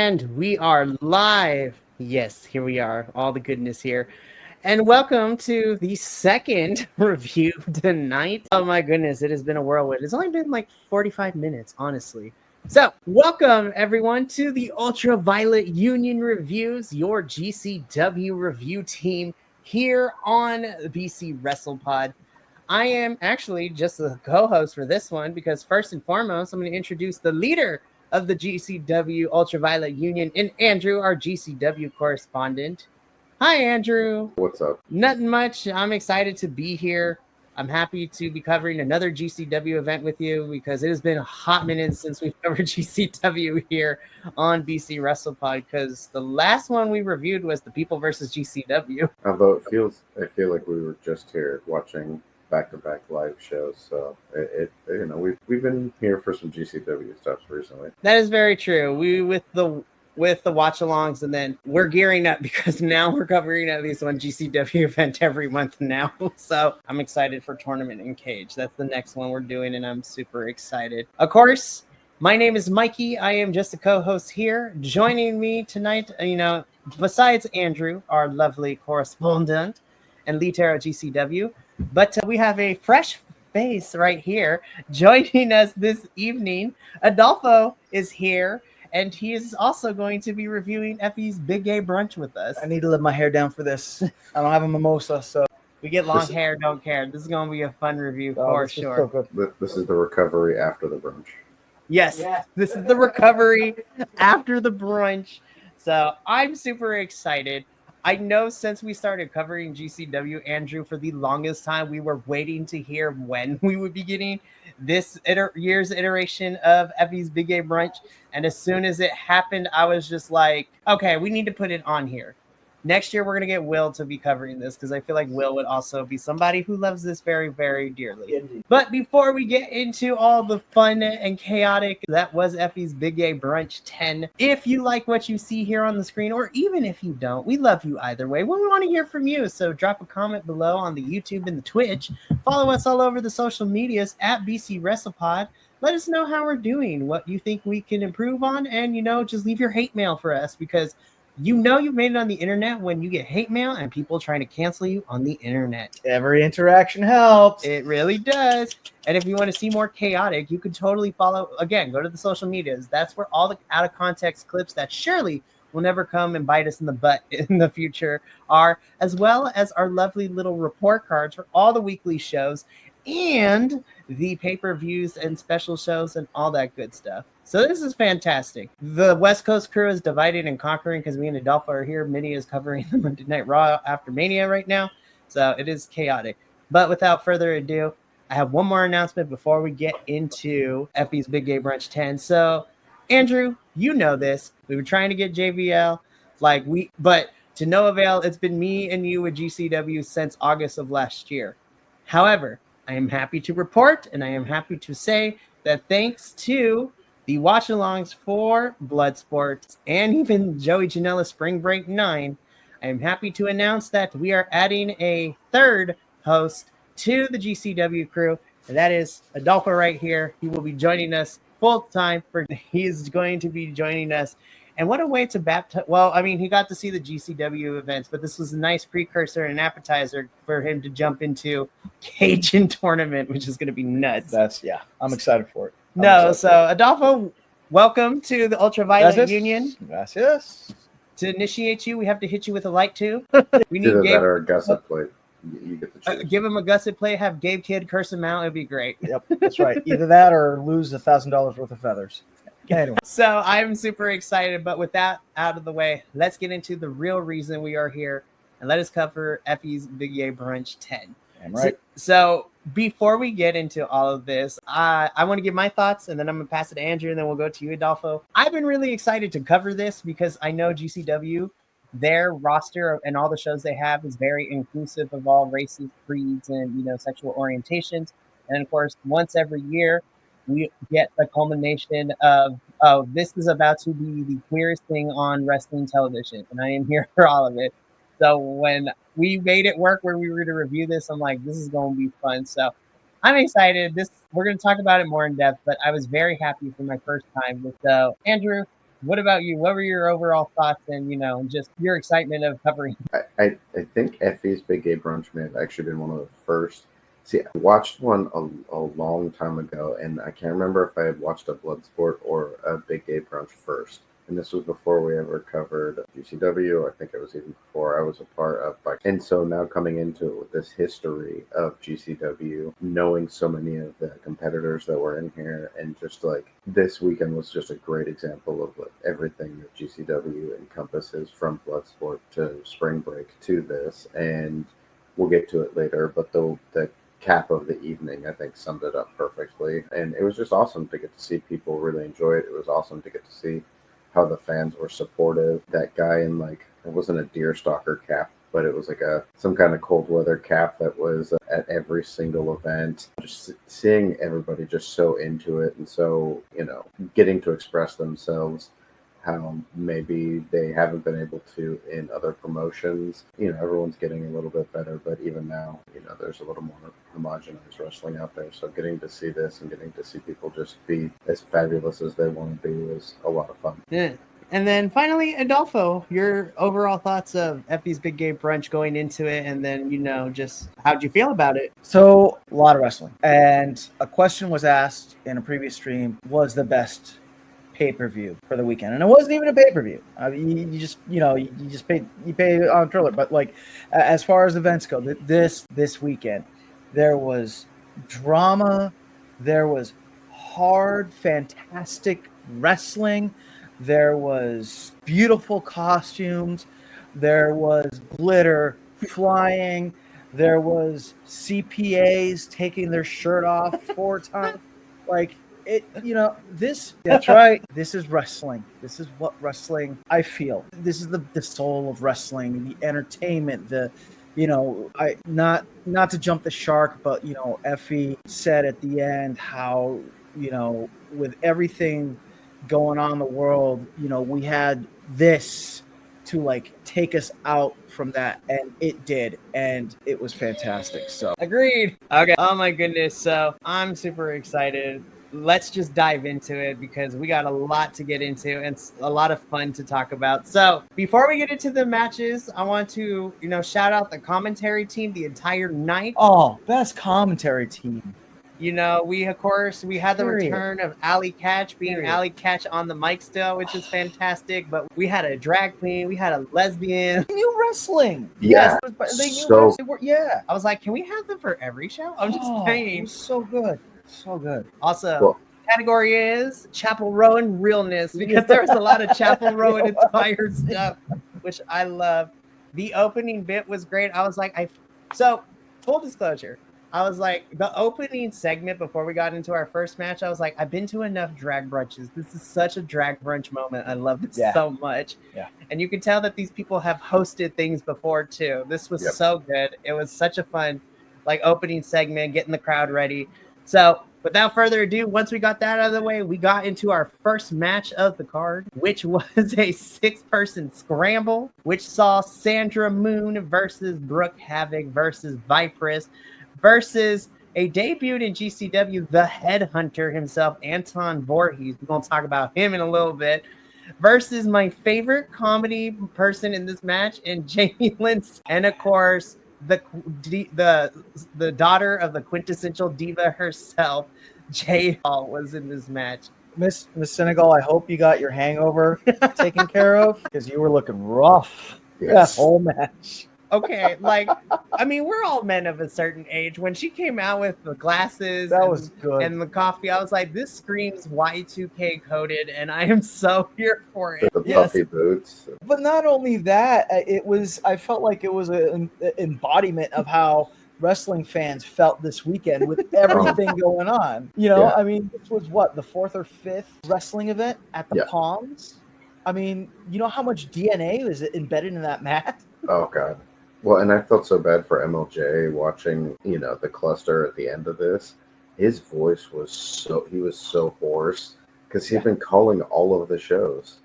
And we are live. Yes, here we are. All the goodness here. And welcome to the second review tonight. Oh my goodness, it has been a whirlwind. It's only been like 45 minutes, honestly. So, welcome everyone to the Ultraviolet Union Reviews, your GCW review team here on the BC WrestlePod. I am actually just the co-host for this one because first and foremost, I'm going to introduce the leader of the GCW Ultraviolet Union and Andrew, our GCW correspondent. Hi, Andrew. What's up? Nothing much. I'm excited to be here. I'm happy to be covering another GCW event with you because it has been a hot minute since we've covered GCW here on BC WrestlePod because the last one we reviewed was the People versus GCW. Although I feel like we were just here watching back-to-back live shows, so we've been here for some GCW stuff recently. That is very true. We with the watch-alongs, and then we're gearing up because now we're covering at least one GCW event every month now. So I'm excited for Tournament in Cage. That's the next one we're doing, and I'm super excited. Of course, my name is Mikey. I am just a co-host here. Joining me tonight, besides Andrew, our lovely correspondent and lead at GCW, but we have a fresh face right here joining us this evening. Adolfo is here. And he is also going to be reviewing Effy's Big Gay Brunch with us. I need to let my hair down for this. I don't have a mimosa, so we get long hair, don't care. This is going to be a fun review for sure. This is the recovery after the brunch. Yes, this is the recovery after the brunch. So I'm super excited. I know since we started covering GCW, Andrew, for the longest time, we were waiting to hear when we would be getting this year's iteration of Effy's Big Gay Brunch. And as soon as it happened, I was just like, okay, we need to put it on here. Next year, we're going to get Will to be covering this because I feel like Will would also be somebody who loves this very, very dearly. Indeed. But before we get into all the fun and chaotic, that was Effy's Big Gay Brunch 10. If you like what you see here on the screen, or even if you don't, we love you either way. We want to hear from you. So drop a comment below on the YouTube and the Twitch. Follow us all over the social medias at BC WrestlePod. Let us know how we're doing, what you think we can improve on, and, just leave your hate mail for us because you've made it on the internet when you get hate mail and people trying to cancel you on the internet. Every interaction helps. It really does. And if you want to see more chaotic, you could totally follow. Again, go to the social medias. That's where all the out of context clips that surely will never come and bite us in the butt in the future are, as well as our lovely little report cards for all the weekly shows and the pay-per-views and special shows and all that good stuff. So this is fantastic. The West Coast crew is divided and conquering because me and Adolfo are here. Minnie is covering the Monday Night Raw after Mania right now. So it is chaotic. But without further ado, I have one more announcement before we get into Effy's Big Gay Brunch 10. So, Andrew, you know this. We were trying to get JVL, but to no avail. It's been me and you with GCW since August of last year. However, I am happy to report and I am happy to say that thanks to the watch-alongs for Bloodsport and even Joey Janela's Spring Break 9, I am happy to announce that we are adding a third host to the GCW crew, and that is Adolfo right here. He will be joining us full-time. He is going to be joining us. And what a way to baptize. Well, I mean, he got to see the GCW events, but this was a nice precursor and appetizer for him to jump into Cajun Tournament, which is going to be nuts. I'm excited for it. So Adolfo, welcome to the Ultraviolet Union. Gracias. To initiate you, we have to hit you with a light too. We need Gabe or a gusset plate. You get the choose. Give him a gusset plate. Have Gabe Kid curse him out. It'd be great. Yep, that's right. Either that or lose $1,000 worth of feathers. Anyway. So I'm super excited. But with that out of the way, let's get into the real reason we are here, and let us cover Effy's Big Gay Brunch 10. Damn right. So before we get into all of this, I want to give my thoughts, and then I'm going to pass it to Andrew, and then we'll go to you, Adolfo. I've been really excited to cover this because I know GCW, their roster and all the shows they have is very inclusive of all races, creeds, and, sexual orientations. And, of course, once every year, we get the culmination of, this is about to be the queerest thing on wrestling television, and I am here for all of it. So when we made it work where we were to review this, I'm like, this is going to be fun. So I'm excited. We're going to talk about it more in depth, but I was very happy for my first time with Andrew. What about you? What were your overall thoughts and, just your excitement of covering? I think Effy's Big Gay Brunch may have actually been one of the first. See, I watched one a long time ago, and I can't remember if I had watched a Bloodsport or a Big Gay Brunch first. And this was before we ever covered GCW. I think it was even before I was a part of Bi-Conics. And so now coming into it with this history of GCW, knowing so many of the competitors that were in here, and just like this weekend was just a great example of like everything that GCW encompasses, from Bloodsport to Spring Break to this. And we'll get to it later, but the cap of the evening, I think, summed it up perfectly. And it was just awesome to get to see people really enjoy it. It was awesome to get to see how the fans were supportive. That guy in, like, it wasn't a deer stalker cap, but it was like some kind of cold weather cap that was at every single event. Just seeing everybody just so into it, and so, getting to express themselves how maybe they haven't been able to in other promotions. Everyone's getting a little bit better, but even now, there's a little more homogenized wrestling out there. So getting to see this and getting to see people just be as fabulous as they want to be was a lot of fun. Yeah. And then finally, Adolfo, your overall thoughts of Effy's Big Gay Brunch going into it, and then, just how'd you feel about it? So, a lot of wrestling. And a question was asked in a previous stream, was the best pay-per-view for the weekend? And it wasn't even a pay-per-view. You just pay on Triller. But like, as far as events go, this weekend, there was drama, there was hard, fantastic wrestling, there was beautiful costumes, there was glitter flying, there was CPAs taking their shirt off 4 times. Like, that's right. This is wrestling. This is what wrestling, I feel. This is the soul of wrestling, the entertainment, not to jump the shark, but, Effy said at the end how, with everything going on in the world, we had this to like take us out from that, and it did, and it was fantastic. So Agreed. Okay. Oh my goodness. So I'm super excited. Let's just dive into it, because we got a lot to get into and it's a lot of fun to talk about. So before we get into the matches, I want to, shout out the commentary team the entire night. Oh, best commentary team. We had the return of Alley Catch, being Alley Catch on the mic still, which is fantastic. But we had a drag queen, we had a lesbian. They knew wrestling. Yeah. Yes, they knew So- wrestling. Yeah. I was like, can we have them for every show? I'm just It saying. was so good. So good. Also, Well- category is Chapel Rowan realness, because there was a lot of Chapel Rowan inspired stuff, which I love. The opening bit was great. I was like, so full disclosure, I was like, the opening segment before we got into our first match, I was like, I've been to enough drag brunches. This is such a drag brunch moment. I love this so much. Yeah. And you can tell that these people have hosted things before too. This was so good. It was such a fun, like, opening segment, getting the crowd ready. So without further ado, once we got that out of the way, we got into our first match of the card, which was a 6-person scramble, which saw Sandra Moon versus Brooke Havoc versus Vipress versus a debuted in GCW, the headhunter himself, Anton Voorhees. We're going to talk about him in a little bit. Versus my favorite comedy person in this match, and Jamie Lynn, and of course, the daughter of the quintessential diva herself, Jay Hall, was in this match. Miss Senegal, I hope you got your hangover taken care of, because you were looking rough that whole match. Okay, like, I mean, we're all men of a certain age. When she came out with the glasses was good, and the coffee, I was like, this screams Y2K coded, and I am so here for it. The puffy boots. But not only that, I felt like it was an embodiment of how wrestling fans felt this weekend with everything going on. I mean, this was the 4th or 5th wrestling event at the Palms. I mean, you know how much DNA is embedded in that mat? Oh, God. Well, and I felt so bad for MLJ watching, the cluster at the end of this. His voice was so hoarse, because he'd been calling all of the shows.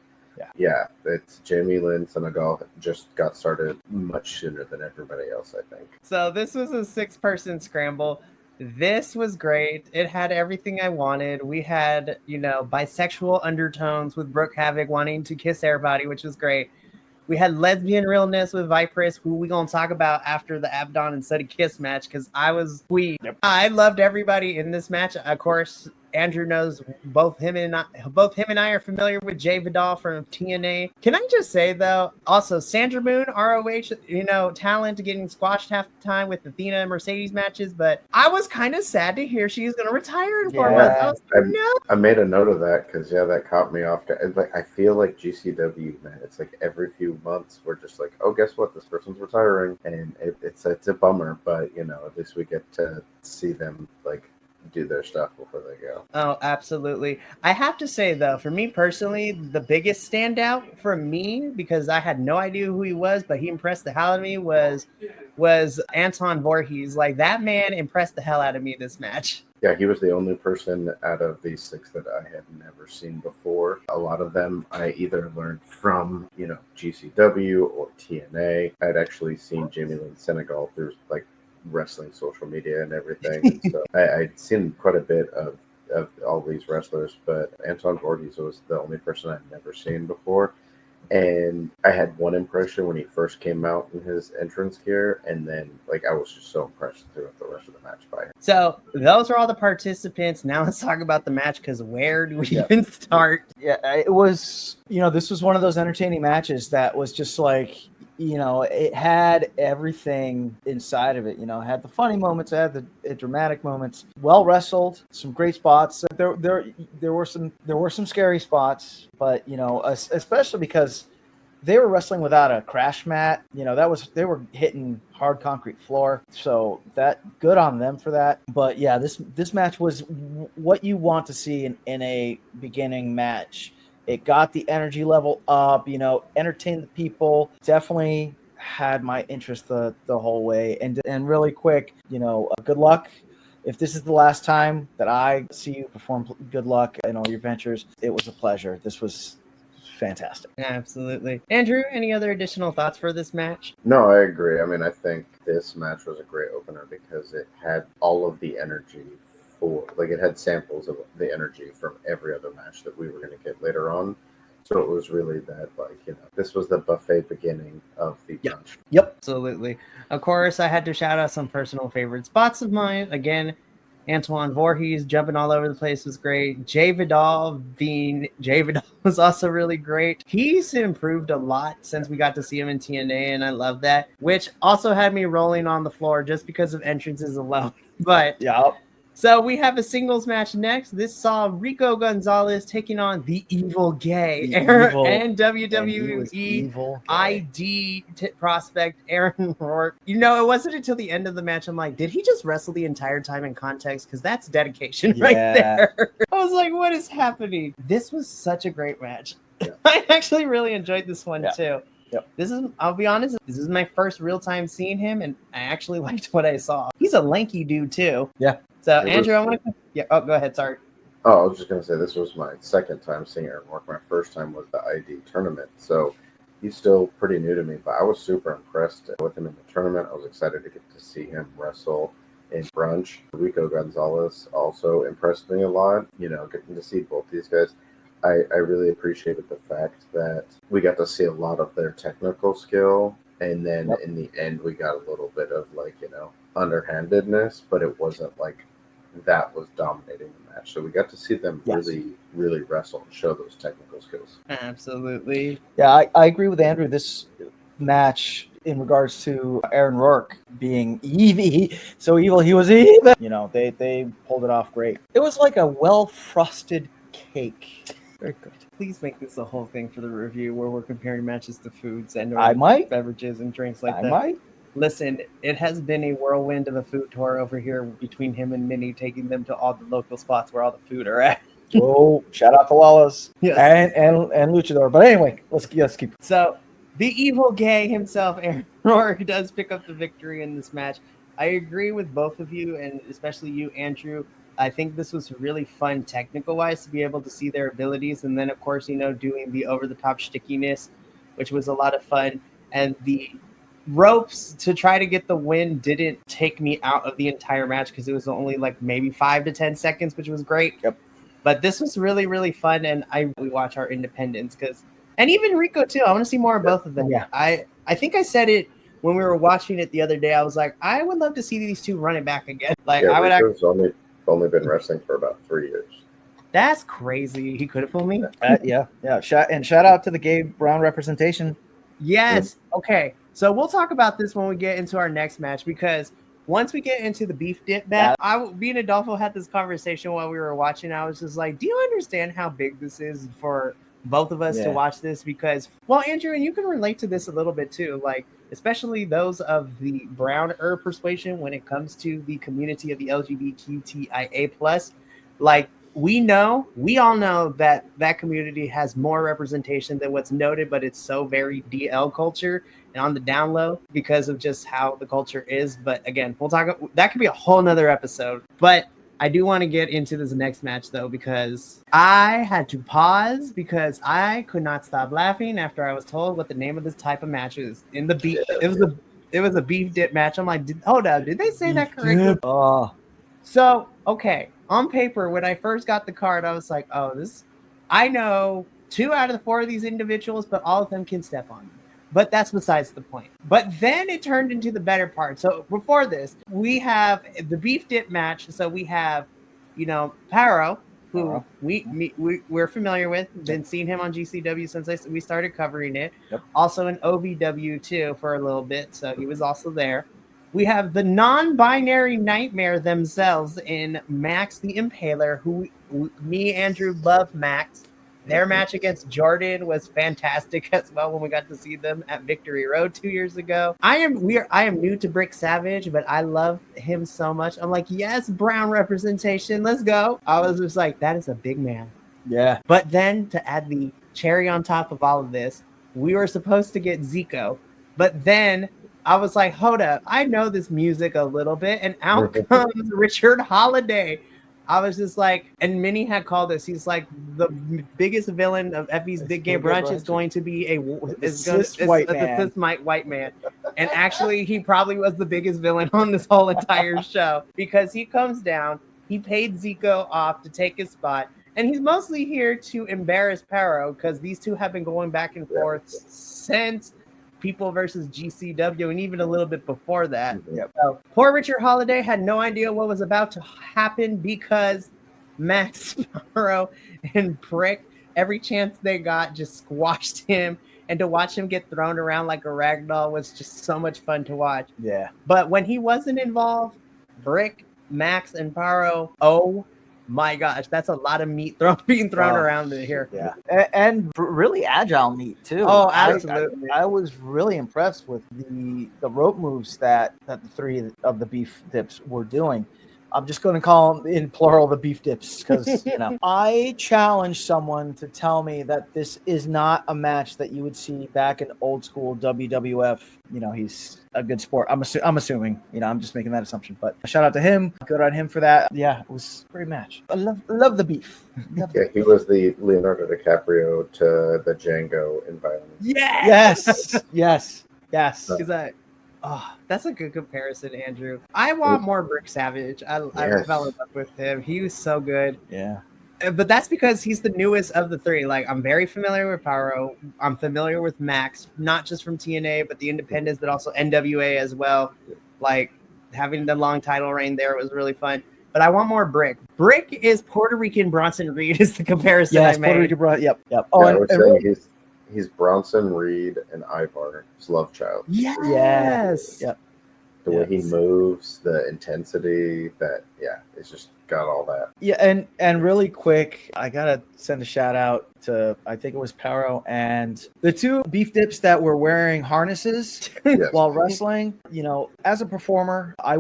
Yeah, it's Jamie Lynn Senegal just got started much sooner than everybody else, I think. So this was a 6-person scramble. This was great. It had everything I wanted. We had, bisexual undertones with Brooke Havoc wanting to kiss everybody, which was great. We had lesbian realness with Vipress, who we gonna talk about after the Abdon and Suddy Kiss match, because I was sweet. Yep. I loved everybody in this match. Of course, Andrew knows both him and I are familiar with Jay Vidal from TNA. Can I just say though, also Sandra Moon, ROH, talent getting squashed half the time with Athena and Mercedes matches, but I was kind of sad to hear she's gonna retire in 4 months. I was like, no. I made a note of that because that caught me off. I feel like GCW, man, it's like every few months we're just like, oh, guess what? This person's retiring, and it's a bummer, but at least we get to see them like do their stuff before they go. Oh, absolutely. I have to say though, for me personally, the biggest standout for me, because I had no idea who he was, but he impressed the hell out of me, was Anton Voorhees. Like, that man impressed the hell out of me this match. Yeah, he was the only person out of these 6 that I had never seen before. A lot of them I either learned from, GCW or TNA. I'd actually seen Jamie Lynn Senegal through like wrestling social media and everything. And so I'd seen quite a bit of all these wrestlers, but Anton Voorhees was the only person I'd never seen before. And I had one impression when he first came out in his entrance gear, and then I was just so impressed throughout the rest of the match by him. So those are all the participants. Now let's talk about the match, because where do we even start? Yeah, it was, this was one of those entertaining matches that was just like, it had everything inside of it. It had the funny moments, it had the dramatic moments. Well wrestled, some great spots. There were some scary spots, but especially because they were wrestling without a crash mat. They were hitting hard concrete floor. So that good on them for that. But yeah, this match was what you want to see in a beginning match. It got the energy level up, entertained the people. Definitely had my interest the whole way. And really quick, good luck. If this is the last time that I see you perform, good luck in all your ventures. It was a pleasure. This was fantastic. Absolutely. Andrew, any other additional thoughts for this match? No, I agree. I mean, I think this match was a great opener because it had all of the energy. It had samples of the energy from every other match that we were going to get later on. So it was really that, this was the buffet beginning of the brunch. Yep. Absolutely. Of course, I had to shout out some personal favorite spots of mine. Again, Antoine Voorhees jumping all over the place was great. Jay Vidal was also really great. He's improved a lot since we got to see him in TNA, and I love that, which also had me rolling on the floor just because of entrances alone. But yeah. So we have a singles match next. This saw Rico Gonzalez taking on the Evil Gay and WWE ID prospect Aaron Rourke. It wasn't until the end of the match I'm like, did he just wrestle the entire time in context? Because that's dedication right there. I was like, what is happening? This was such a great match. Yeah. I actually really enjoyed this one too. Yep. I'll be honest, this is my first real time seeing him, and I actually liked what I saw. He's a lanky dude too. Yeah. So, Andrew, I want to... Yeah, go ahead, sorry. Oh, I was just going to say, this was my second time seeing Aaron Rourke. My first time was the ID tournament, so he's still pretty new to me, but I was super impressed with him in the tournament. I was excited to get to see him wrestle in Brunch. Rico Gonzalez also impressed me a lot. Getting to see both these guys. I really appreciated the fact that we got to see a lot of their technical skill, and then in the end, we got a little bit of, underhandedness, but it wasn't like that was dominating the match. So we got to see them really, really wrestle and show those technical skills. Absolutely. Yeah, I agree with Andrew. This match, in regards to Aaron Rourke being so evil, he was evil. They pulled it off great. It was like a well-frosted cake. Very good. Please make this a whole thing for the review where we're comparing matches to foods and beverages and drinks like that. I might. Listen, it has been a whirlwind of a food tour over here between him and Minnie, taking them to all the local spots where all the food are at. Oh, shout out to Lawless and Luchador. But anyway, let's keep. So, the Evil Gay himself, Aaron Rourke, does pick up the victory in this match. I agree with both of you, and especially you, Andrew. I think this was really fun technical-wise to be able to see their abilities, and then, of course, doing the over-the-top stickiness, which was a lot of fun, and the ropes to try to get the win didn't take me out of the entire match because it was only like maybe 5 to 10 seconds, which was great. Yep. But this was really, really fun, and we watch our independents and even Rico too. I want to see more of both of them. Yeah. I think I said it when we were watching it the other day. I was like, I would love to see these two run it back again. Like, I would. Rico's only been wrestling for about 3 years. That's crazy. He could have fooled me. Yeah. Shout out to the gay brown representation. Yes. Okay. So we'll talk about this when we get into our next match, because once we get into the beef dip match, me and Adolfo had this conversation while we were watching. I was just like, do you understand how big this is for both of us to watch this? Because, well, Andrew, and you can relate to this a little bit too, like, especially those of the browner persuasion when it comes to the community of the LGBTQIA+. Like, we all know that community has more representation than what's noted, but it's so very DL culture and on the down low because of just how the culture is. But again, we'll talk, that could be a whole nother episode. But I do want to get into this next match though, because I had to pause because I could not stop laughing after I was told what the name of this type of match is. In the beef, it was a beef dip match. I'm like, hold up, did they say beef that correctly? So, okay. On paper, when I first got the card, I was like, I know 2 out of the 4 of these individuals, but all of them can step on me. But that's besides the point. But then it turned into the better part. So before this, we have the beef dip match. So we have, Paro, who we're familiar with. Been seeing him on GCW since we started covering it. Yep. Also in OVW too for a little bit. So he was also there. We have the non-binary nightmare themselves in Max the Impaler, who me, Andrew, love Max. Their match against Jordan was fantastic as well when we got to see them at Victory Road 2 years ago. I am new to Brick Savage, but I love him so much. I'm like, yes, brown representation, let's go. I was just like, that is a big man. Yeah. But then to add the cherry on top of all of this, we were supposed to get Zico, but then I was like, hold up, I know this music a little bit, and out comes Richard Holiday. I was just like, and Minnie had called this. He's like, the biggest villain of Effy's Big Gay Brunch is going to be a cis white man. And actually, he probably was the biggest villain on this whole entire show, because he comes down, he paid Zico off to take his spot, and he's mostly here to embarrass Paro, because these two have been going back and forth since People versus GCW, and even a little bit before that. Yep. So, poor Richard Holiday had no idea what was about to happen, because Max Sparrow and Brick, every chance they got, just squashed him. And to watch him get thrown around like a ragdoll was just so much fun to watch. Yeah. But when he wasn't involved, Brick, Max, and Paro, oh my gosh, that's a lot of meat being thrown around in here. Yeah, and really agile meat too. Oh, absolutely. I was really impressed with the rope moves that the 3 of the beef dips were doing. I'm just going to call them in plural the beef dips, because I challenge someone to tell me that this is not a match that you would see back in old school WWF. He's a good sport. I'm assuming. I'm just making that assumption. But shout out to him. Good on him for that. Yeah, it was a great match. I love the beef. He was the Leonardo DiCaprio to the Django in violence. Yes. Because that's a good comparison, Andrew. I want more Brick Savage. I fell in love with him. He was so good. Yeah. But that's because he's the newest of the 3. Like, I'm very familiar with Paro. I'm familiar with Max, not just from TNA, but the Independents, but also NWA as well. Like, having the long title reign there was really fun. But I want more Brick. Brick is Puerto Rican Bronson Reed is the comparison I made. Puerto Rican Yep. Oh, I would say he's Bronson Reed and Ivar's love child. Yes. Yep. The way he moves, the intensity, it's just got all that. Yeah, and really quick, I gotta send a shout out to, I think it was Paro and the 2 beef dips that were wearing harnesses while wrestling. As a performer, I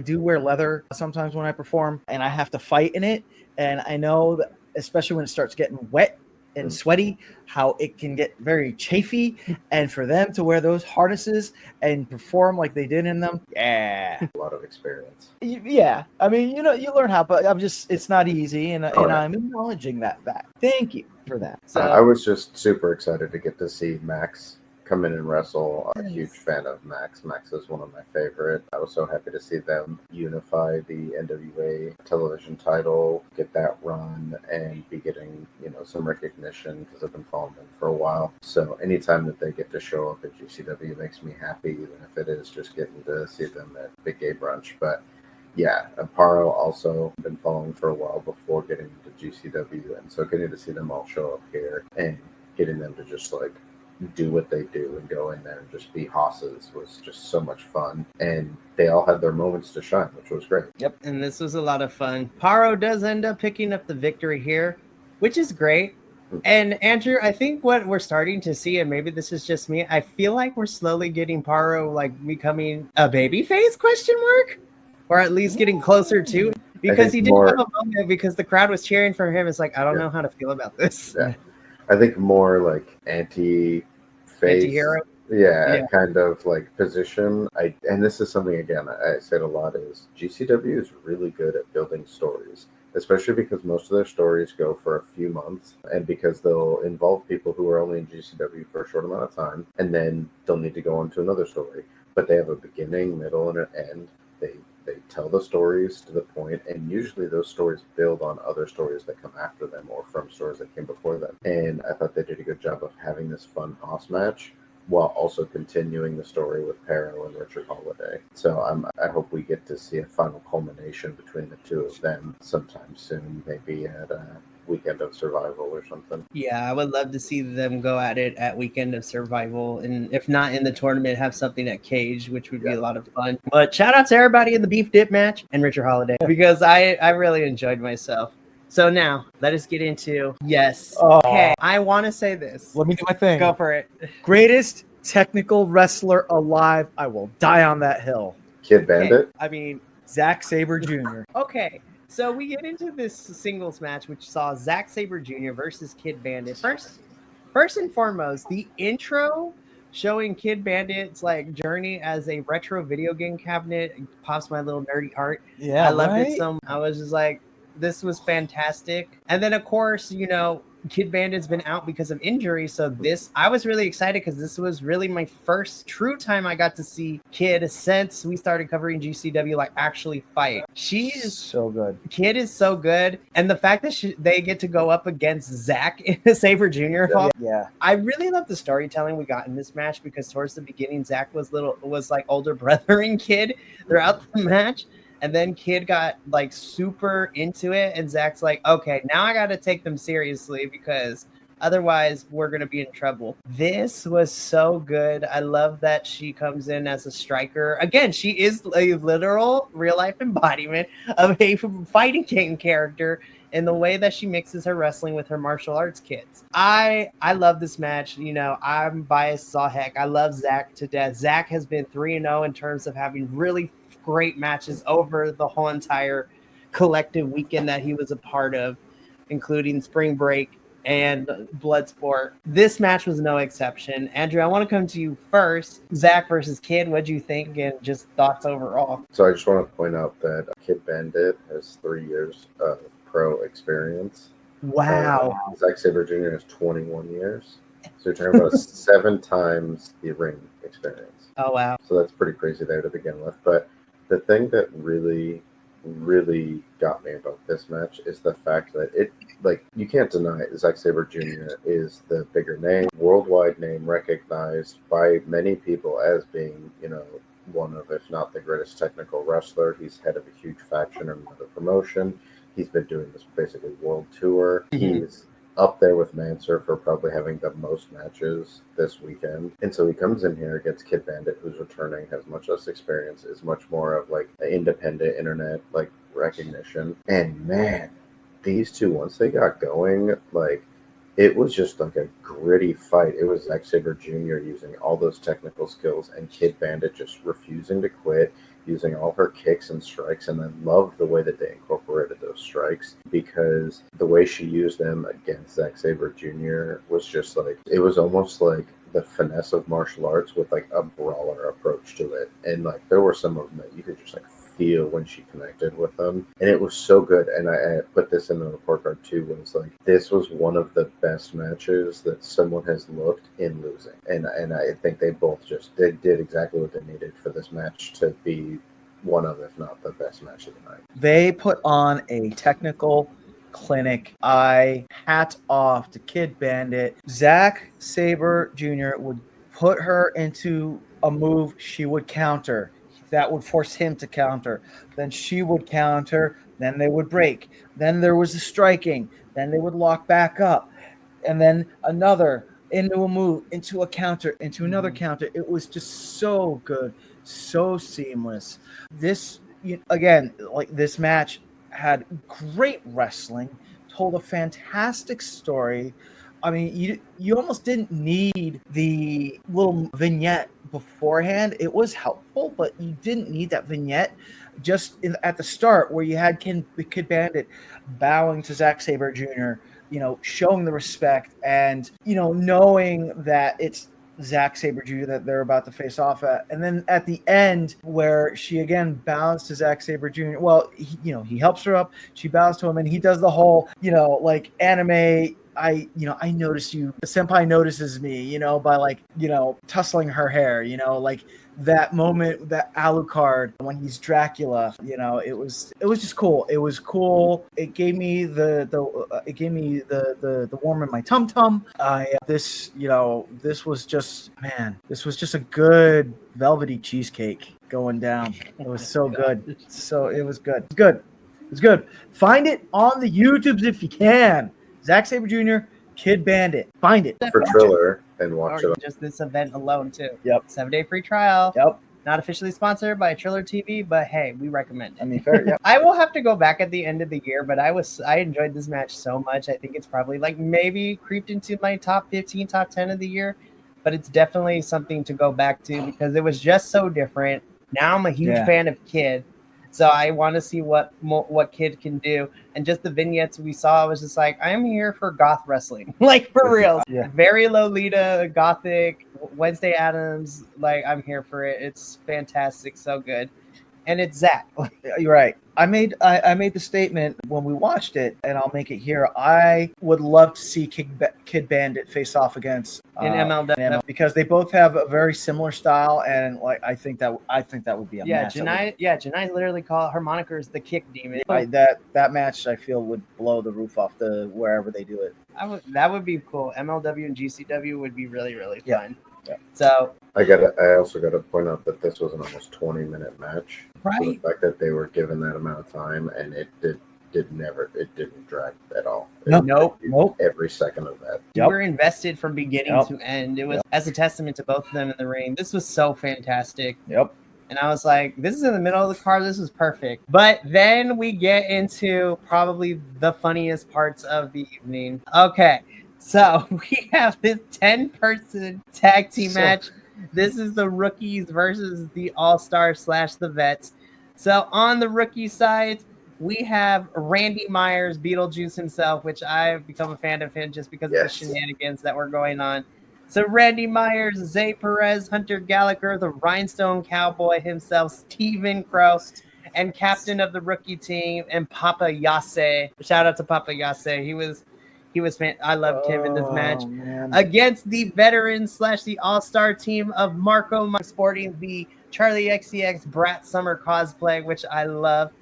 do wear leather sometimes when I perform, and I have to fight in it. And I know that, especially when it starts getting wet and sweaty, how it can get very chafy, and for them to wear those harnesses and perform like they did in them, a lot of experience. Yeah, I mean, you learn how, but it's not easy, and I'm acknowledging that fact. Thank you for that. So I was just super excited to get to see Max come in and wrestle. I'm a huge fan of Max. Max is one of my favorite. I was so happy to see them unify the NWA television title, get that run, and be getting, some recognition because I've been following them for a while. So anytime that they get to show up at GCW makes me happy, even if it is just getting to see them at Big Gay Brunch. But yeah, Amparo also been following for a while before getting into GCW, and so getting to see them all show up here and getting them to just do what they do and go in there and just be hosses was just so much fun. And they all had their moments to shine, which was great. Yep, and this was a lot of fun. Paro does end up picking up the victory here, which is great. And Andrew, I think what we're starting to see, and maybe this is just me, I feel like we're slowly getting Paro becoming a babyface ? Or at least getting closer to, because he did have a moment because the crowd was cheering for him. It's like, I don't know how to feel about this. Yeah. I think more anti-face. Anti-hero? Yeah, kind of position. And this is something, again, I said a lot, is GCW is really good at building stories, especially because most of their stories go for a few months, and because they'll involve people who are only in GCW for a short amount of time, and then they'll need to go on to another story. But they have a beginning, middle, and an end. They tell the stories to the point, and usually those stories build on other stories that come after them or from stories that came before them. And I thought they did a good job of having this fun house match while also continuing the story with Pero and Richard Holiday. So I hope we get to see a final culmination between the two of them sometime soon, maybe at Weekend of Survival or something. Yeah, I would love to see them go at it at Weekend of Survival, and if not in the tournament, have something at Cage, which would be a lot of fun. But shout out to everybody in the beef dip match and Richard Holiday, because I really enjoyed myself. So now let us get into Okay, I want to say this. Let me do my thing. Go for it. Greatest technical wrestler alive. I will die on that hill. Kid Bandit. I mean, Zack Sabre Jr. Okay. So we get into this singles match, which saw Zack Sabre Jr. versus Kid Bandit. First and foremost, the intro showing Kid Bandit's journey as a retro video game cabinet pops my little nerdy heart. Yeah, I loved it so much. I was just this was fantastic. And then, of course, Kid Bandit's been out because of injury. So I was really excited because this was really my first true time I got to see Kid since we started covering GCW, actually fight. She is so good. Kid is so good. And the fact that they get to go up against Zack in a Sabre Jr. fall. Yeah. I really love the storytelling we got in this match, because towards the beginning, Zack was older brothering Kid throughout the match. And then Kid got super into it, and Zack's okay, now I got to take them seriously because otherwise we're going to be in trouble. This was so good. I love that she comes in as a striker. Again, she is a literal real life embodiment of a fighting game character in the way that she mixes her wrestling with her martial arts kits. I love this match. I'm biased as all heck. I love Zack to death. Zack has been 3-0 in terms of having really great matches over the whole entire collective weekend that he was a part of, including Spring Break and Bloodsport. This match was no exception. Andrew, I want to come to you first. Zack versus Kid, what'd you think, and just thoughts overall? So I just want to point out that Kid Bandit has 3 years of pro experience. Wow. Zack Sabre Jr. has 21 years. So you're talking about 7 times the ring experience. Oh, wow. So that's pretty crazy there to begin with. But the thing that really, really got me about this match is the fact that you can't deny it. Zack Sabre Jr. is the bigger name, worldwide name, recognized by many people as being, one of, if not the greatest technical wrestler. He's head of a huge faction in another promotion. He's been doing this basically world tour. Mm-hmm. He's up there with Manser for probably having the most matches this weekend. And so he comes in here against Kid Bandit, who's returning, has much less experience, is much more of an independent internet recognition. And man, these two, once they got going, it was just a gritty fight. It was Zack Sabre Jr. using all those technical skills and Kid Bandit just refusing to quit, using all her kicks and strikes. And I loved the way that they incorporated those strikes, because the way she used them against Zack Sabre Jr. was just it was almost like the finesse of martial arts with a brawler approach to it. And there were some of them that you could just feel when she connected with them, and it was so good. And I put this in the report card too, was like, this was one of the best matches that someone has looked in losing, and I think they both they did exactly what they needed for this match to be one of, if not the best match of the night. They put on a technical clinic. Hats off to Kid Bandit. Zack Sabre Jr. would put her into a move, she would counter. That would force him to counter. Then she would counter. Then they would break. Then there was the striking. Then they would lock back up. And then another into a move, into a counter, into another counter. It was just so good, so seamless. This, again, like this match had great wrestling, told a fantastic story. I mean, you almost didn't need the little vignette beforehand. It was helpful, but you didn't need that vignette at the start where you had Kid Bandit bowing to Zack Sabre Jr., showing the respect and, knowing that it's Zack Sabre Jr. that they're about to face off at. And then at the end where she again bows to Zack Sabre Jr. Well, he helps her up. She bows to him and he does the whole, like anime, I notice you, the senpai notices me, by tussling her hair, like that moment, that Alucard when he's Dracula, it was just cool. It was cool. It gave me the warm in my tum tum. This was just a good velvety cheesecake going down. It was so good. So it was good. It's good. Find it on the YouTubes if you can. Zack Sabre Jr., Kid Bandit. Find it. For Triller and watch it. Just this event alone, too. Yep. 7-day free trial. Yep. Not officially sponsored by Triller TV, but hey, we recommend it. I mean, fair. Yep. I will have to go back at the end of the year, but I enjoyed this match so much. I think it's probably maybe creeped into my top 15, top 10 of the year, but it's definitely something to go back to because it was just so different. Now I'm a huge fan of Kid. So I want to see what Kid can do. And just the vignettes we saw, I was just like, I'm here for goth wrestling. For real. Yeah. Very Lolita, gothic, Wednesday Addams. I'm here for it. It's fantastic. So good. And it's Zack. You're right. I made the statement when we watched it, and I'll make it here. I would love to see Kid Bandit face off against in MLW because they both have a very similar style, and I think that would be a match. Janai literally her moniker is the Kick Demon. That match I feel would blow the roof off wherever they do it. That would be cool. MLW and GCW would be really, really fun. Yeah. So I also got to point out that this was an almost 20-minute match. Right. So the fact that they were given that amount of time and it didn't drag at all. Nope. Every second of that. You were invested from beginning to end. It was as a testament to both of them in the ring. This was so fantastic. Yep. And I was like, this is in the middle of the card. This is perfect. But then we get into probably the funniest parts of the evening. Okay. So we have this 10-person tag team match. This is the rookies versus the all-stars / the vets. So on the rookie side, we have Randy Myers, Beetlejuice himself, which I've become a fan of him just because of the shenanigans that were going on. So Randy Myers, Zay Perez, Hunter Gallagher, the Rhinestone Cowboy himself, Steven Crouse, and captain of the rookie team, and Papa Yase. Shout out to Papa Yase. He was I loved him in this match. Man. Against the veterans / the all-star team of Marco sporting the Charlie XCX Brat Summer cosplay, which I love.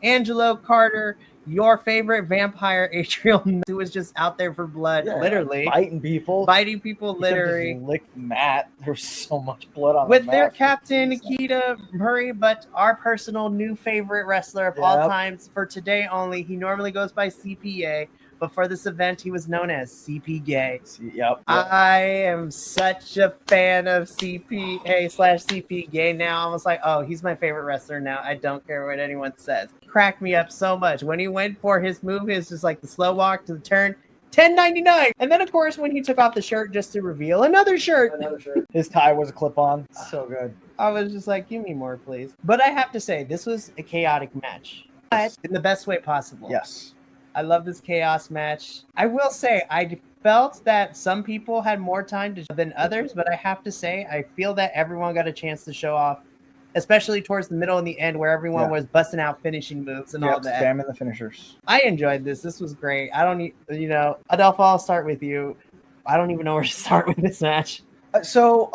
Angelo Carter, your favorite vampire, Adriel, who was just out there for blood, literally. Biting people, literally. Licked Matt. There's so much blood on with their captain, Nikita Murray, but our personal new favorite wrestler of all times for today only. He normally goes by CPA. But for this event, he was known as CP Gay. Yep. I am such a fan of CPA / CP Gay now. I was like, oh, he's my favorite wrestler now. I don't care what anyone says. Cracked me up so much. When he went for his move, it's just like the slow walk to the turn. $10.99. And then, of course, when he took off the shirt just to reveal another shirt. His tie was a clip-on. So good. I was just like, give me more, please. But I have to say, this was a chaotic match. But in the best way possible. Yes. I love this chaos match. I will say, I felt that some people had more time than others, but I have to say, I feel that everyone got a chance to show off especially towards the middle and the end where everyone was busting out finishing moves and all that. Spamming the finishers. I enjoyed this. This was great. I don't need, Adolfo, I'll start with you. I don't even know where to start with this match. So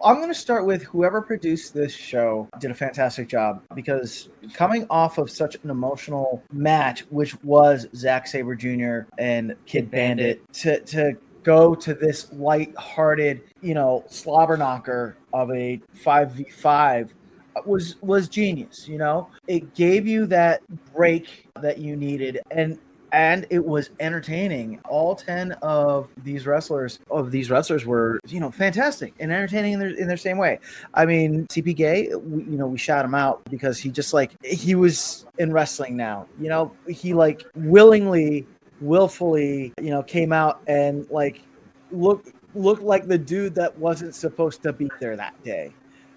I'm going to start with whoever produced this show did a fantastic job, because coming off of such an emotional match, which was Zack Sabre Jr. and Kid Bandit, to go to this lighthearted, slobber knocker of a 5v5 was genius. It gave you that break that you needed, and it was entertaining. All 10 of these wrestlers were, fantastic and entertaining in their same way. I mean, CP Gay, we shout him out because he was in wrestling now. He willfully, came out and looked like the dude that wasn't supposed to be there that day,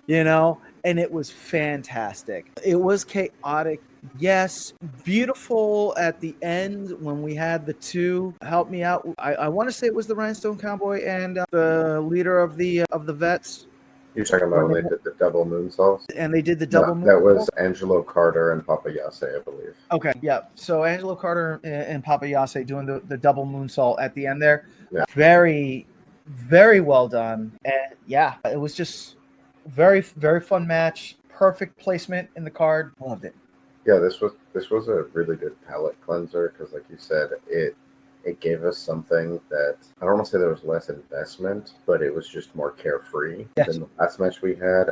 and it was fantastic. It was chaotic. Yes, beautiful at the end when we had the two help me out. I want to say it was the Rhinestone Cowboy and the leader of the vets. You're talking about when they did the double moonsaults? And they did the double moonsault? That was Angelo Carter and Papa Yase, I believe. Okay, yeah. So Angelo Carter and Papa Yase doing the double moonsault at the end there. Yeah. Very, very well done. And yeah, it was just very, very fun match. Perfect placement in the card. Loved it. Yeah, this was a really good palate cleanser because, like you said, it gave us something that I don't want to say there was less investment, but it was just more carefree than the last match we had,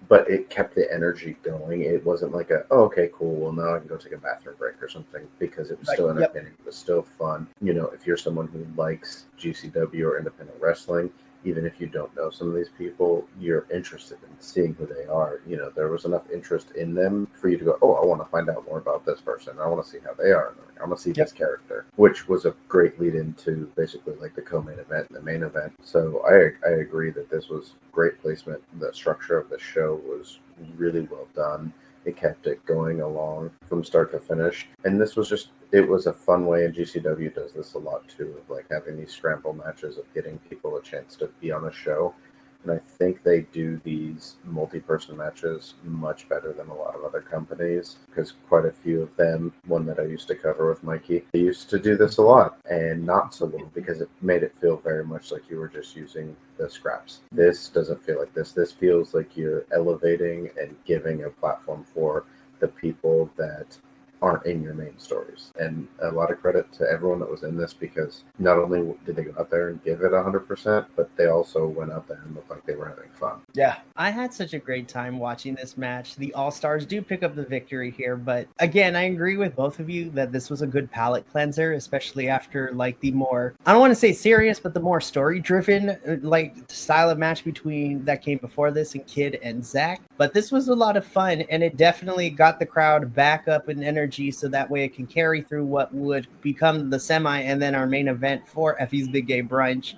but it kept the energy going. It wasn't like okay, cool, well now I can go take a bathroom break or something, because it was still entertaining. It was still fun. If you're someone who likes GCW or independent wrestling, even if you don't know some of these people, you're interested in seeing who they are. There was enough interest in them for you to go, I want to find out more about this person. I want to see how they are. I want to see this character, which was a great lead into basically the co-main event and the main event. So I agree that this was great placement. The structure of the show was really well done. It kept it going along from start to finish. And this was it was a fun way, and GCW does this a lot too, of having these scramble matches of getting people a chance to be on a show. And I think they do these multi-person matches much better than a lot of other companies, because quite a few of them, one that I used to cover with Mikey, they used to do this a lot, and not so well, because it made it feel very much like you were just using the scraps. This doesn't feel like this. This feels like you're elevating and giving a platform for the people that aren't in your main stories. And a lot of credit to everyone that was in this, because not only did they go out there and give it 100%, but they also went out there and looked like they were having fun. Yeah. I had such a great time watching this match. The All-Stars do pick up the victory here, but again, I agree with both of you that this was a good palate cleanser, especially after the more, I don't want to say serious, but the more story-driven style of match that came before this, and Kid and Zach. But this was a lot of fun, and it definitely got the crowd back up in energy, so that way it can carry through what would become the semi and then our main event for Effy's Big Gay Brunch.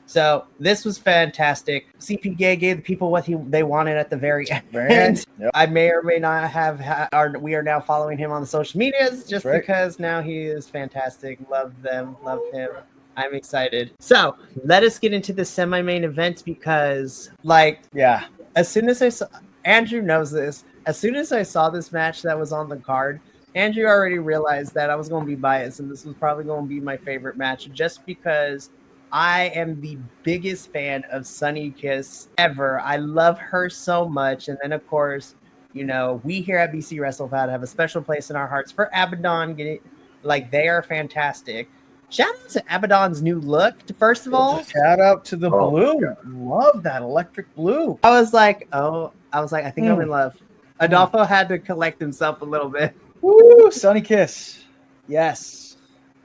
So this was fantastic. CP Gay gave the people what they wanted at the very end. Yep. I may or may not we are now following him on the social medias just because now he is fantastic. Love them, love him. I'm excited. So let us get into the semi-main event, because as soon as I saw, Andrew knows this, as soon as I saw this match that was on the card, Andrew already realized that I was going to be biased, and this was probably going to be my favorite match, just because I am the biggest fan of Sunny Kiss ever. I love her so much. And then, of course, we here at BC WrestlePod have a special place in our hearts for Abaddon. They are fantastic. Shout out to Abaddon's new look, first of all. Shout out to the blue. Love that electric blue. I was like, I think I'm in love. Adolfo had to collect himself a little bit. Woo, Sunny Kiss. Yes.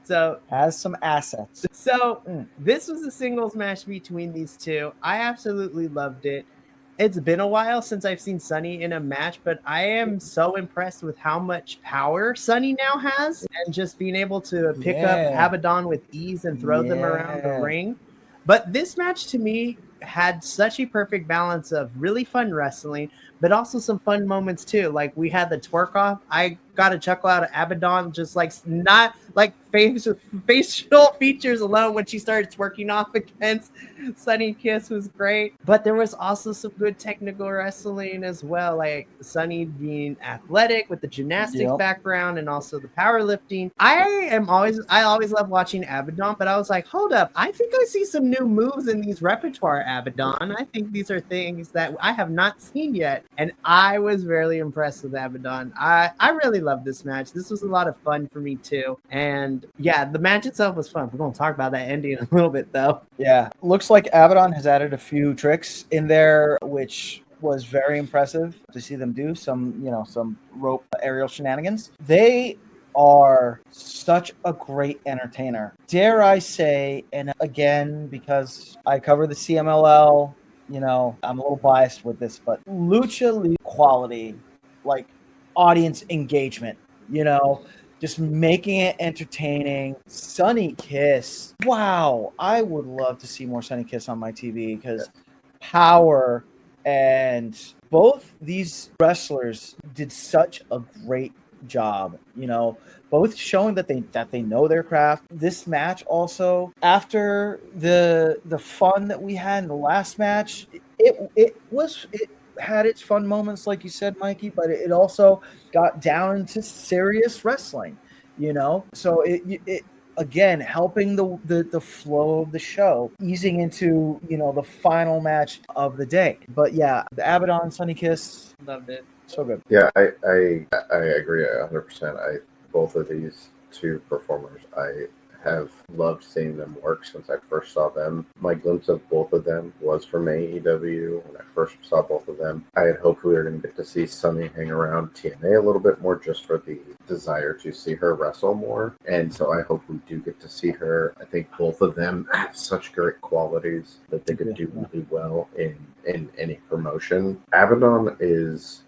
So has some assets. So this was a singles match between these two. I absolutely loved it. It's been a while since I've seen Sunny in a match, but I am so impressed with how much power Sunny now has, and just being able to pick up Abaddon with ease and throw them around the ring. But this match to me had such a perfect balance of really fun wrestling, but also some fun moments too. We had the twerk off. I got a chuckle out of Abaddon, just like not like facial features alone when she started twerking off against Sunny Kiss was great. But there was also some good technical wrestling as well, like Sunny being athletic with the gymnastics background and also the powerlifting. I always love watching Abaddon, but I was like, hold up, I think I see some new moves in these repertoire Abaddon. I think these are things that I have not seen yet, and I was really impressed with Abaddon. I really love this match. This was a lot of fun for me too, and yeah, the match itself was fun. We're gonna talk about that ending in a little bit though. Yeah, looks like Abaddon has added a few tricks in there, which was very impressive to see them do. Some rope aerial shenanigans. They are such a great entertainer, dare I say, and again, because I cover the CMLL, I'm a little biased with this, but Lucha League quality, like audience engagement, just making it entertaining. Sunny Kiss. Wow. I would love to see more Sunny Kiss on my TV because power, and both these wrestlers did such a great job, both showing that they know their craft. This match also, after the fun that we had in the last match, it had its fun moments, like you said, Mikey, but it also got down into serious wrestling, so it again helping the flow of the show, easing into the final match of the day. But yeah, the Abaddon Sunny Kiss, loved it. So good. Yeah, I agree 100%. Both of these two performers, I have loved seeing them work since I first saw them. My glimpse of both of them was from AEW when I first saw both of them. I had hoped we were going to get to see Sunny hang around TNA a little bit more just for the desire to see her wrestle more. And so I hope we do get to see her. I think both of them have such great qualities that they could do really well in any promotion. Abaddon is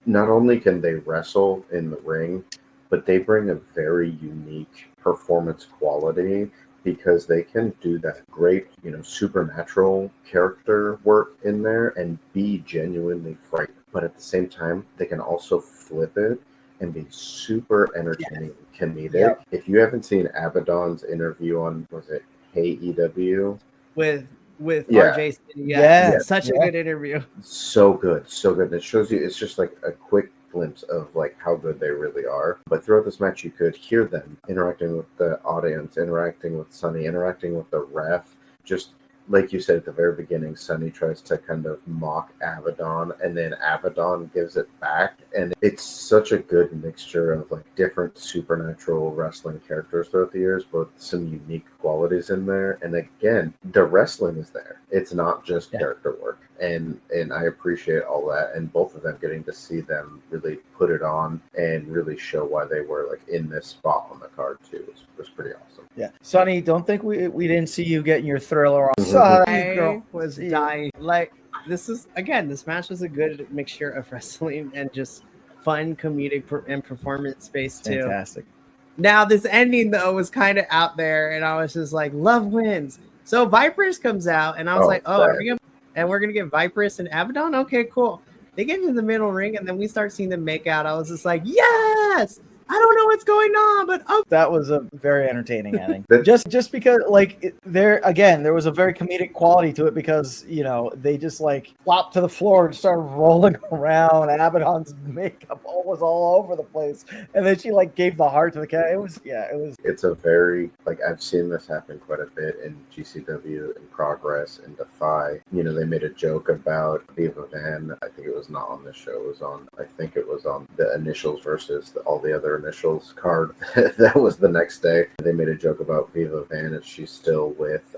not only can they wrestle in the ring, but they bring a very unique performance quality because they can do that great, supernatural character work in there and be genuinely frightening. But at the same time, they can also flip it and be super entertaining, comedic. Yep. If you haven't seen Abaddon's interview on, was it Hey EW? With RJ, such a good interview. So good. And it shows you, it's just like a quick glimpse of like how good they really are. But throughout this match, you could hear them interacting with the audience, interacting with Sunny, interacting with the ref. Just like you said at the very beginning, Sunny tries to kind of mock Abaddon, and then Abaddon gives it back. And it's such a good mixture of like different supernatural wrestling characters throughout the years, but some unique qualities in there. And again, the wrestling is there. It's not just character work. And I appreciate all that. And both of them, getting to see them really put it on and really show why they were like in this spot on the card too was pretty awesome. Yeah. Sonny, don't think we didn't see you getting your thriller on. I was dying. Like, this match was a good mixture of wrestling and just fun comedic and performance space too. Fantastic. Now this ending though was kind of out there, and I was just like, love wins. So Viperous comes out, and I was like, we're gonna get Viperous and Abaddon. Okay, cool. They get into the middle ring, and then we start seeing them make out. I was just like, yes. I don't know what's going on, but that was a very entertaining ending. just because, like, there was a very comedic quality to it because they just like flopped to the floor and started rolling around. Abaddon's makeup was all over the place, and then she like gave the heart to the cat. It was. It's a very I've seen this happen quite a bit in GCW, in Progress, in Defy. They made a joke about Viva Van. I think it was not on this show. It was on. I think it was on the Initials versus all the other Initials card. That was the next day. They made a joke about Viva Van if she's still with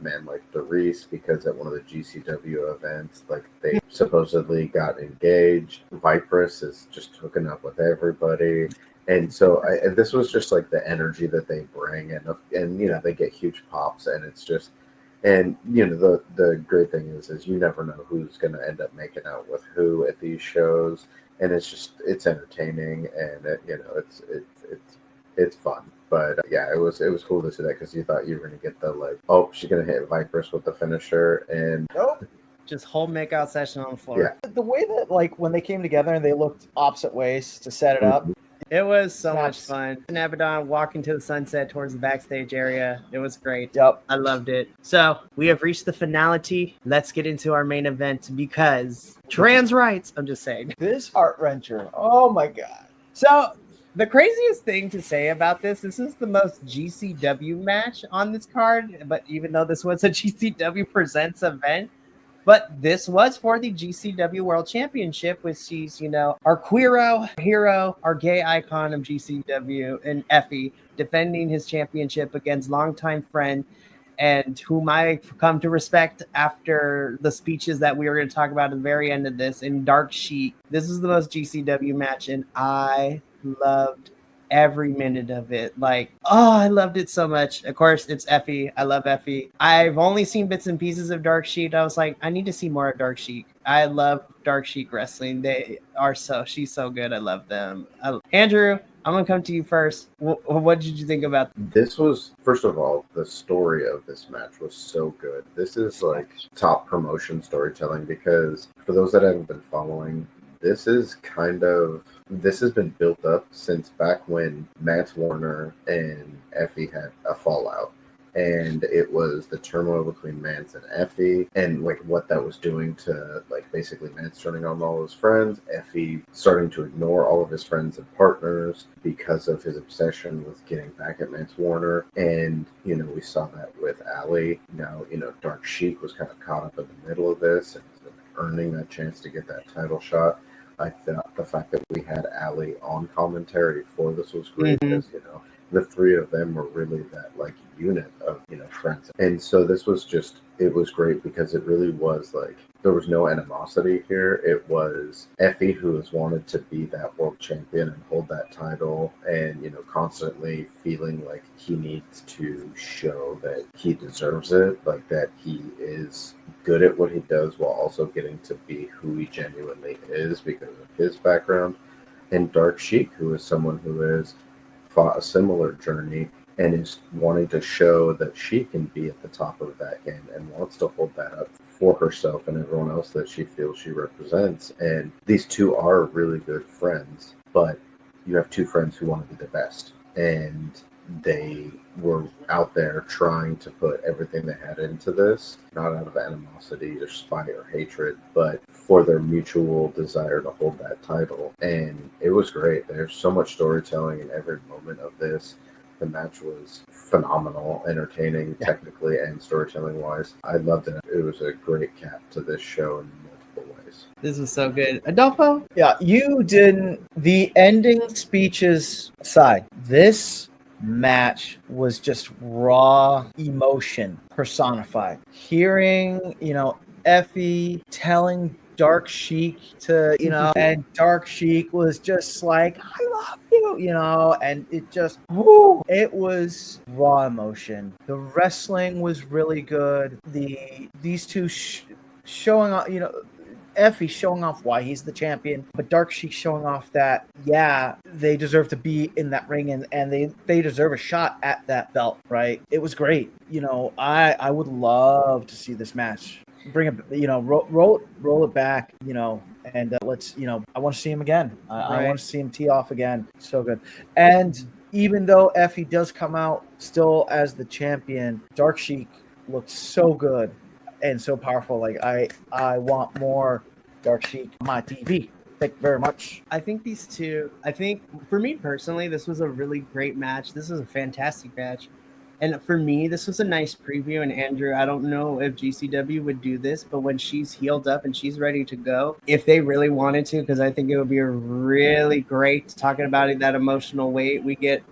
man like Doris, because at one of the GCW events, like they supposedly got engaged. Viperous is just hooking up with everybody. And so this was just like the energy that they bring, and they get huge pops, and it's just, and the great thing is you never know who's going to end up making out with who at these shows. And it's entertaining, and it's fun. But it was cool to see that because you thought you were gonna get the she's gonna hit Viperous with the finisher, and nope, just whole makeout session on the floor. The way that like when they came together and they looked opposite ways to set it up. It was so Snaps. much fun. And Abaddon walking to the sunset towards the backstage area. It was great. Yep. I loved it. So we have reached the finality. Let's get into our main event because trans rights. I'm just saying. This heart wrencher. Oh my God. So the craziest thing to say about this is the most GCW match on this card. But even though this was a GCW Presents event, but this was for the GCW World Championship, which is, our queero hero, our gay icon of GCW, and Effy, defending his championship against longtime friend and whom I've come to respect after the speeches that we were going to talk about at the very end of this, in Dark Sheik. This is the most GCW match, and I loved every minute of it. I loved it so much. Of course, it's Effy. I love Effy. I've only seen bits and pieces of Dark Sheik. I was like, I need to see more of Dark Sheik. I love Dark Sheik wrestling. She's so good. I love them. Andrew, I'm going to come to you first. What did you think about this? Was, first of all, the story of this match was so good. This is like top promotion storytelling, because for those that haven't been following, this has been built up since back when Mance Warner and Effy had a fallout. And it was the turmoil between Mance and Effy, and like what that was doing to basically Mance turning on all his friends, Effy starting to ignore all of his friends and partners because of his obsession with getting back at Mance Warner. And, we saw that with Ali. Now, Dark Sheik was kind of caught up in the middle of this and earning that chance to get that title shot. I thought the fact that we had Ali on commentary for this was great, because, the three of them were really that unit of, friends. And so this was it was great, because it really was there was no animosity here. It was Effy who has wanted to be that world champion and hold that title, and, constantly feeling like he needs to show that he deserves it, that he is good at what he does while also getting to be who he genuinely is because of his background. And Dark Sheik, who is someone who has fought a similar journey and is wanting to show that she can be at the top of that game and wants to hold that up for herself and everyone else that she feels she represents. And these two are really good friends, but you have two friends who want to be the best, and they were out there trying to put everything they had into this, not out of animosity or spite or hatred, but for their mutual desire to hold that title. And it was great. There's so much storytelling in every moment of this. The match was phenomenal, entertaining technically and storytelling wise. I loved it. It was a great cap to this show in multiple ways. This was so good. Adolfo? Yeah, you didn't. The ending speeches aside, this match was just raw emotion personified. Hearing, Effy telling Dark Sheik to, and Dark Sheik was just like, I love you, and it just, it was raw emotion. The wrestling was really good. These two showing off, Effy showing off why he's the champion, but Dark Sheik showing off that, they deserve to be in that ring, and they deserve a shot at that belt, right? It was great. I would love to see this match. Bring it, roll it back, and let's, I want to see him again. I want to see him tee off again. So good. And even though Effy does come out still as the champion, Dark Sheik looks so good and so powerful. I want more Dark Sheik on my TV. Thank you very much. I think for me personally, this was a really great match. This was a fantastic match. And for me, this was a nice preview. And Andrew, I don't know if GCW would do this, but when she's healed up and she's ready to go, if they really wanted to, because I think it would be a really great, talking about it, that emotional weight. We get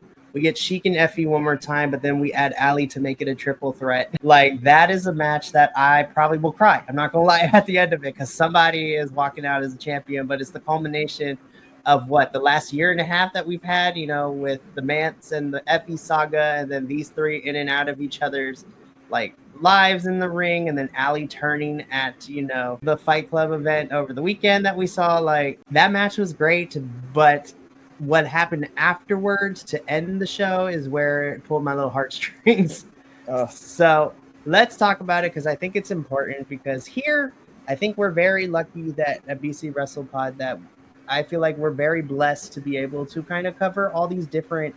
Sheik and Effy one more time, but then we add Ali to make it a triple threat. That is a match that I probably will cry. I'm not going to lie at the end of it, because somebody is walking out as a champion, but it's the culmination of the last year and a half that we've had, with the Mance and the Effy saga, and then these three in and out of each other's lives in the ring, and then Ali turning at, the Fight Club event over the weekend that we saw. That match was great, but what happened afterwards to end the show is where it pulled my little heartstrings. So let's talk about it, because I think it's important, because here I think we're very lucky that at BC WrestlePod that I feel like we're very blessed to be able to kind of cover all these different,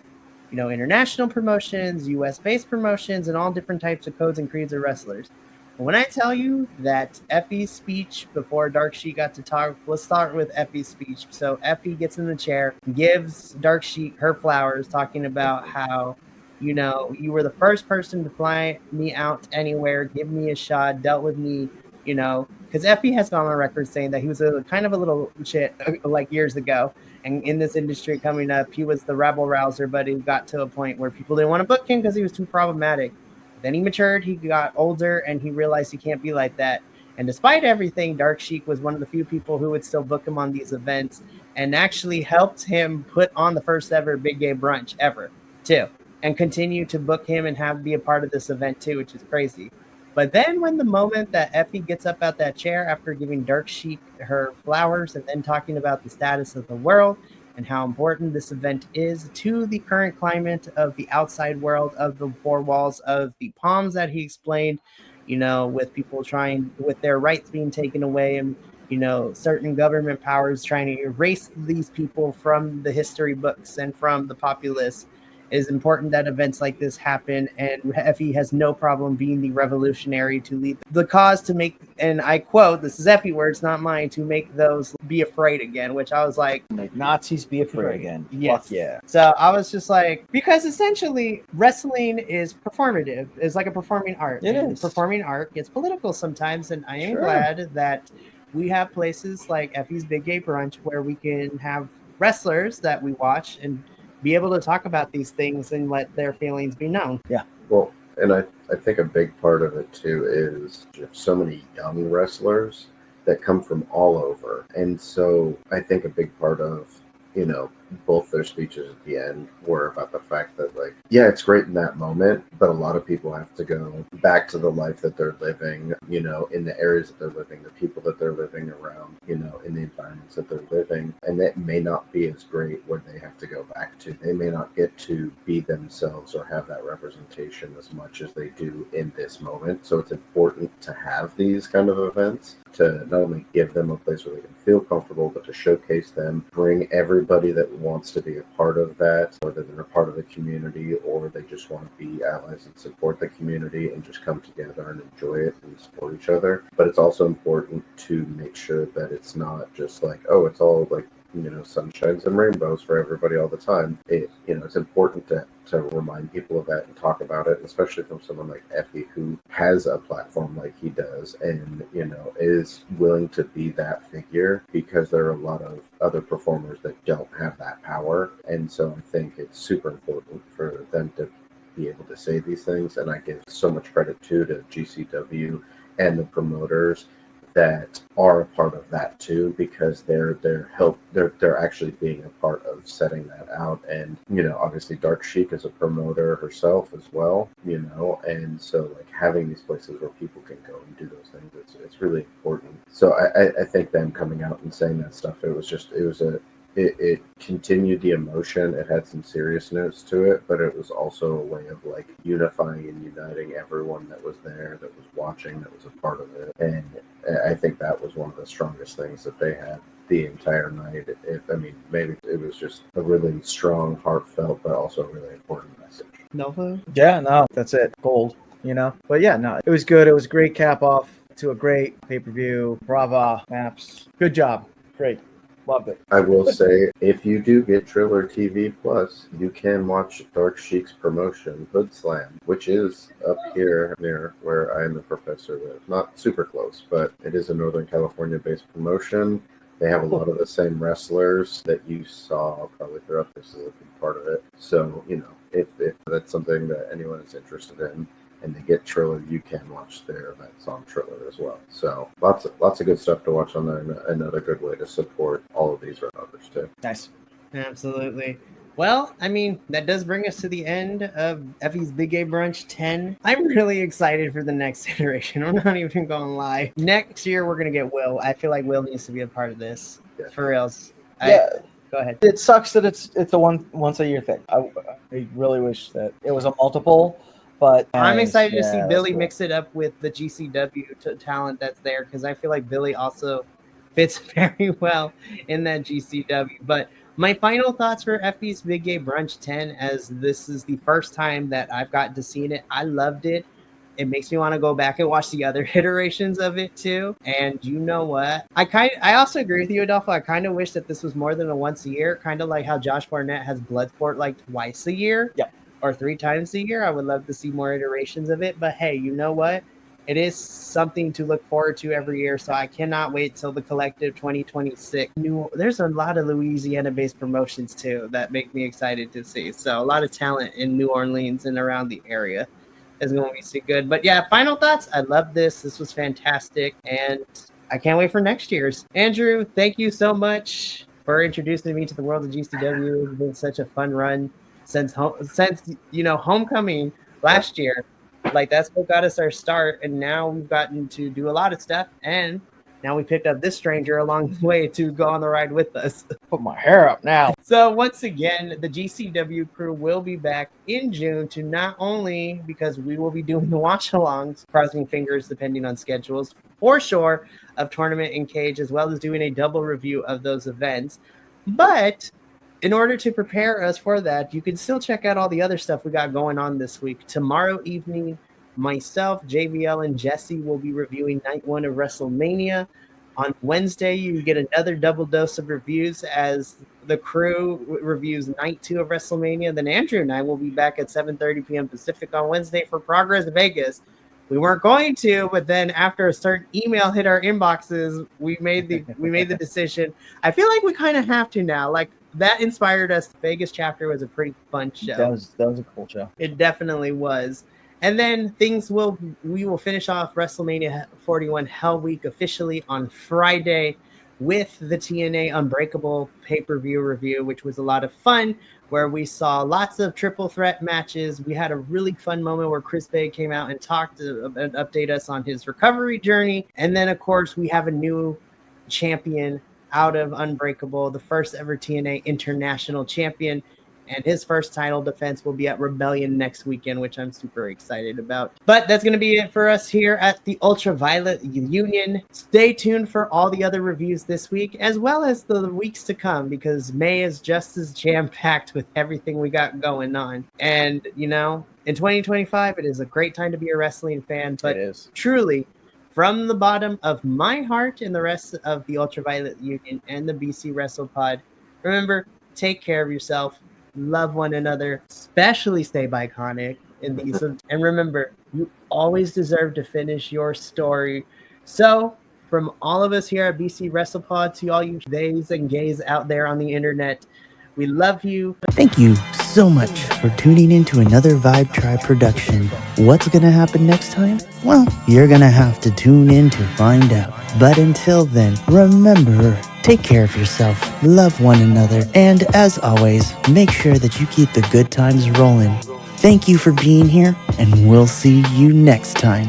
international promotions, US based promotions, and all different types of codes and creeds of wrestlers. But when I tell you that Effy's speech before Dark Sheik got to talk, let's start with Effy's speech. So Effy gets in the chair, gives Dark Sheik her flowers, talking about how, you were the first person to fly me out anywhere, give me a shot, dealt with me, because Effy has gone on record saying that he was a kind of a little shit like years ago. And in this industry coming up, he was the rebel rouser, but he got to a point where people didn't want to book him because he was too problematic. Then he matured, he got older, and he realized he can't be like that. And despite everything, Dark Sheik was one of the few people who would still book him on these events and actually helped him put on the first ever Big Gay Brunch ever, too, and continue to book him and be a part of this event, too, which is crazy. But then when the moment that Effy gets up out that chair after giving Dark Sheik her flowers and then talking about the status of the world and how important this event is to the current climate of the outside world, of the four walls, of the palms that he explained, with people trying, with their rights being taken away and, certain government powers trying to erase these people from the history books and from the populace. It is important that events like this happen, and Effy has no problem being the revolutionary to lead the cause to make, and I quote, this is Effy words, not mine, to make those be afraid again, which I was like, make Nazis be afraid again. Yes. Fuck yeah. So I was just like, because essentially wrestling is performative. It's like a performing art. It is. Performing art gets political sometimes, and I am glad that we have places like Effy's Big Gay Brunch where we can have wrestlers that we watch and be able to talk about these things and let their feelings be known. Yeah. Well, and I think a big part of it too is so many young wrestlers that come from all over. And so I think a big part of, both their speeches at the end were about the fact that, like, yeah, it's great in that moment, but a lot of people have to go back to the life that they're living, in the areas that they're living, the people that they're living around, in the environments that they're living. And that may not be as great where they have to go back to. They may not get to be themselves or have that representation as much as they do in this moment. So it's important to have these kind of events to not only give them a place where they can feel comfortable, but to showcase them, bring everybody that wants to be a part of that, whether they're a part of the community or they just want to be allies and support the community and just come together and enjoy it and support each other. But it's also important to make sure that it's not just like, oh, it's all like, sunshines and rainbows for everybody all the time. It's important to remind people of that and talk about it, especially from someone like Effy, who has a platform like he does and, is willing to be that figure, because there are a lot of other performers that don't have that power. And so I think it's super important for them to be able to say these things. And I give so much credit to GCW and the promoters that are a part of that too, because they're actually being a part of setting that out. And obviously Dark Sheik is a promoter herself as well, and so like having these places where people can go and do those things, it's really important. So I think them coming out and saying that stuff, it continued the emotion. It had some serious notes to it, but it was also a way of like unifying and uniting everyone that was there, that was watching, that was a part of it. And I think that was one of the strongest things that they had the entire night. Maybe it was just a really strong, heartfelt, but also a really important message. Nova? Yeah, no, that's it. Gold, But yeah, no, it was good. It was a great cap off to a great pay-per-view. Brava, Maps. Good job. Great. Loved it. I will say, if you do get Triller TV Plus, you can watch Dark Sheik's promotion, Hood Slam, which is up here near where I and the professor live. Not super close, but it is a Northern California-based promotion. They have a lot of the same wrestlers that you saw probably throughout. This is a big part of it. So, if that's something that anyone is interested in, and they get Triller, you can watch their events on Triller as well. So lots of good stuff to watch on there, and another good way to support all of these others too. Nice. Absolutely. Well, that does bring us to the end of Effy's Big Gay Brunch 10. I'm really excited for the next iteration. I'm not even going to lie. Next year, we're going to get Will. I feel like Will needs to be a part of this. Yeah. For reals. Yeah. Go ahead. It sucks that it's a once a year thing. I really wish that it was a multiple But I'm excited to see yeah, Billy that's cool. mix it up with the GCW talent that's there, because I feel like Billy also fits very well in that GCW. But my final thoughts for Effy's Big Gay Brunch 10, as this is the first time that I've gotten to see it. I loved it. It makes me want to go back and watch the other iterations of it too. And you know what? I also agree with you, Adolfo. I kind of wish that this was more than a once a year, kind of like how Josh Barnett has Bloodsport like twice a year. Yep. Or 3 times a year. I would love to see more iterations of it. But hey, you know what? It is something to look forward to every year. So I cannot wait till the collective 2026. There's a lot of Louisiana-based promotions too that make me excited to see. So a lot of talent in New Orleans and around the area is going to be so good. But yeah, final thoughts. I love this. This was fantastic. And I can't wait for next year's. Andrew, thank you so much for introducing me to the world of GCW. It's been such a fun run since homecoming last year. Like, that's what got us our start, and now we've gotten to do a lot of stuff, and now we picked up this stranger along the way to go on the ride with us. Put my hair up now. So once again, the GCW crew will be back in June to not only, because we will be doing the watch-alongs, crossing fingers depending on schedules, for sure, of Tournament and Cage, as well as doing a double review of those events, but in order to prepare us for that, you can still check out all the other stuff we got going on this week. Tomorrow evening, myself, JBL, and Jesse will be reviewing Night 1 of WrestleMania. On Wednesday, you get another double dose of reviews as the crew reviews Night 2 of WrestleMania. Then Andrew and I will be back at 7:30 p.m. Pacific on Wednesday for Progress Vegas. We weren't going to, but then after a certain email hit our inboxes, we made the decision. I feel like we kind of have to now. Like, that inspired us. The Vegas chapter was a pretty fun show. That was a cool show. It definitely was. And then we will finish off WrestleMania 41 Hell Week officially on Friday with the TNA Unbreakable pay-per-view review, which was a lot of fun, where we saw lots of triple threat matches. We had a really fun moment where Chris Bay came out and talked and update us on his recovery journey. And then, of course, we have a new champion out of Unbreakable, the first ever TNA International Champion, and his first title defense will be at Rebellion next weekend, which I'm super excited about. But that's going to be it for us here at the Ultraviolet Union. Stay tuned for all the other reviews this week, as well as the weeks to come, because May is just as jam-packed with everything we got going on. And, in 2025, it is a great time to be a wrestling fan, but It is. Truly, from the bottom of my heart and the rest of the Ultraviolet Union and the BC WrestlePod, remember, take care of yourself, love one another, especially stay Bi-Conic in these. And remember, you always deserve to finish your story. So, from all of us here at BC WrestlePod to all you theys and gays out there on the internet, we love you. Thank you so much for tuning in to another Vibe Tribe production. What's going to happen next time? Well, you're going to have to tune in to find out. But until then, remember, take care of yourself, love one another, and as always, make sure that you keep the good times rolling. Thank you for being here, and we'll see you next time.